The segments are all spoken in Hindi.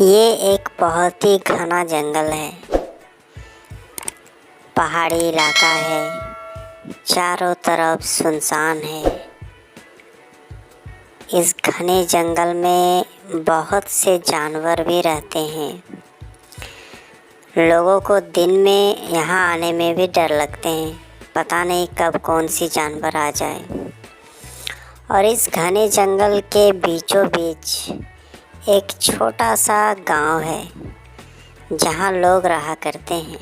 ये एक बहुत ही घना जंगल है। पहाड़ी इलाका है, चारों तरफ सुनसान है। इस घने जंगल में बहुत से जानवर भी रहते हैं। लोगों को दिन में यहाँ आने में भी डर लगते हैं, पता नहीं कब कौन सी जानवर आ जाए। और इस घने जंगल के बीचों बीच एक छोटा सा गांव है जहां लोग रहा करते हैं।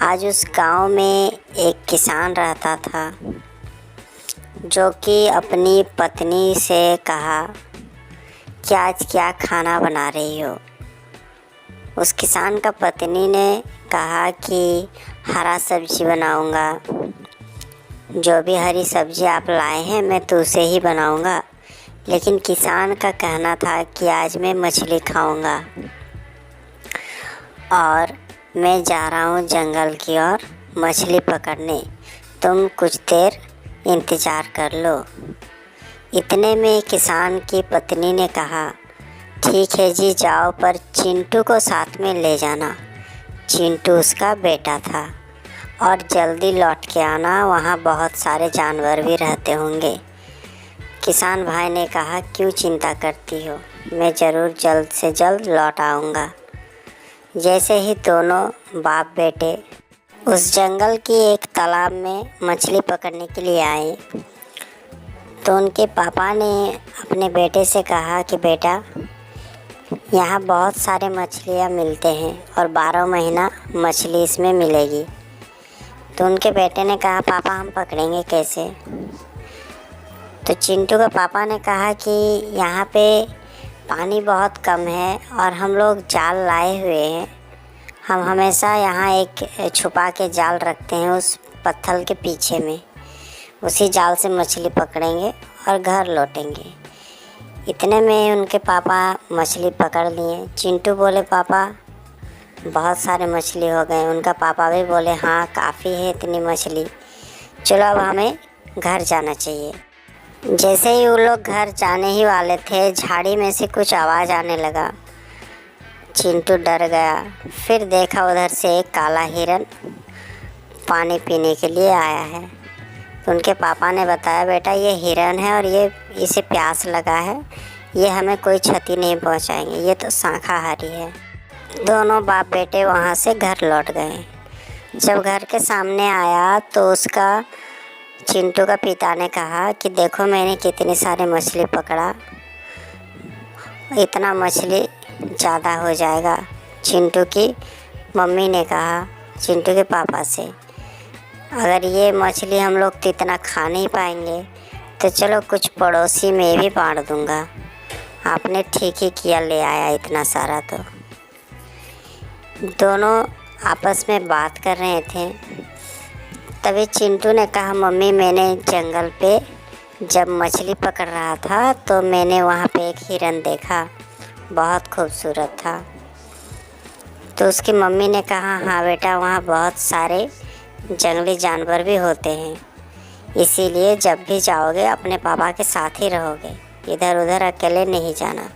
आज उस गांव में एक किसान रहता था जो कि अपनी पत्नी से कहा कि आज क्या खाना बना रही हो। उस किसान का पत्नी ने कहा कि हरा सब्जी बनाऊंगा, जो भी हरी सब्जी आप लाए हैं मैं तो उसे ही बनाऊंगा। लेकिन किसान का कहना था कि आज मैं मछली खाऊंगा और मैं जा रहा हूँ जंगल की ओर मछली पकड़ने, तुम कुछ देर इंतज़ार कर लो। इतने में किसान की पत्नी ने कहा, ठीक है जी जाओ, पर चिंटू को साथ में ले जाना। चिंटू उसका बेटा था और जल्दी लौट के आना, वहाँ बहुत सारे जानवर भी रहते होंगे। किसान भाई ने कहा, क्यों चिंता करती हो, मैं ज़रूर जल्द से जल्द लौट आऊँगा। जैसे ही दोनों बाप बेटे उस जंगल की एक तालाब में मछली पकड़ने के लिए आए तो उनके पापा ने अपने बेटे से कहा कि बेटा, यहाँ बहुत सारे मछलियाँ मिलते हैं और 12 महीना मछली इसमें मिलेगी। तो उनके बेटे ने कहा, पापा हम पकड़ेंगे कैसे? तो चिंटू के पापा ने कहा कि यहाँ पे पानी बहुत कम है और हम लोग जाल लाए हुए हैं। हम हमेशा यहाँ एक छुपा के जाल रखते हैं उस पत्थर के पीछे में, उसी जाल से मछली पकड़ेंगे और घर लौटेंगे। इतने में उनके पापा मछली पकड़ लिए। चिंटू बोले, पापा बहुत सारे मछली हो गए। उनका पापा भी बोले, हाँ काफ़ी है इतनी मछली, चलो अब हमें घर जाना चाहिए। जैसे ही वो लोग घर जाने ही वाले थे, झाड़ी में से कुछ आवाज़ आने लगा। चिंटू डर गया, फिर देखा उधर से एक काला हिरन पानी पीने के लिए आया है। तो उनके पापा ने बताया, बेटा ये हिरन है और इसे प्यास लगा है, ये हमें कोई क्षति नहीं पहुंचाएंगे, ये तो शाकाहारी है। दोनों बाप बेटे वहां से घर लौट गए। जब घर के सामने आया तो उसका चिंटू का पिता ने कहा कि देखो मैंने कितनी सारी मछली पकड़ा, इतना मछली ज़्यादा हो जाएगा। चिंटू की मम्मी ने कहा चिंटू के पापा से, अगर ये मछली हम लोग तो इतना खा नहीं पाएंगे, तो चलो कुछ पड़ोसी में भी बांट दूंगा। आपने ठीक ही किया, ले आया इतना सारा। तो दोनों आपस में बात कर रहे थे, तभी चिंटू ने कहा, मम्मी मैंने जंगल पे जब मछली पकड़ रहा था तो मैंने वहाँ पे एक हिरन देखा, बहुत खूबसूरत था। तो उसकी मम्मी ने कहा, हाँ बेटा वहाँ बहुत सारे जंगली जानवर भी होते हैं, इसीलिए जब भी जाओगे अपने पापा के साथ ही रहोगे, इधर उधर अकेले नहीं जाना।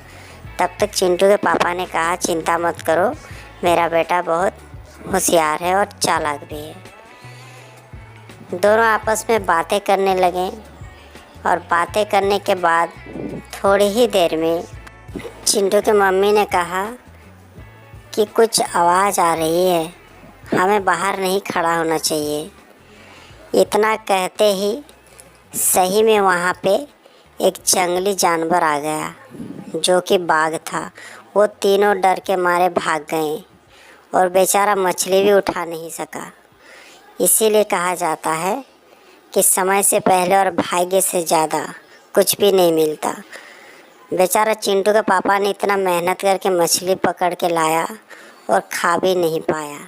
तब तक चिंटू के पापा ने कहा, चिंता मत करो, मेरा बेटा बहुत होशियार है और चालाक भी है। दोनों आपस में बातें करने लगे और बातें करने के बाद थोड़ी ही देर में चिंटू की मम्मी ने कहा कि कुछ आवाज़ आ रही है, हमें बाहर नहीं खड़ा होना चाहिए। इतना कहते ही सही में वहाँ पे एक जंगली जानवर आ गया जो कि बाघ था। वो तीनों डर के मारे भाग गए और बेचारा मछली भी उठा नहीं सका। इसीलिए कहा जाता है कि समय से पहले और भाग्य से ज़्यादा कुछ भी नहीं मिलता। बेचारा चिंटू के पापा ने इतना मेहनत करके मछली पकड़ के लाया और खा भी नहीं पाया।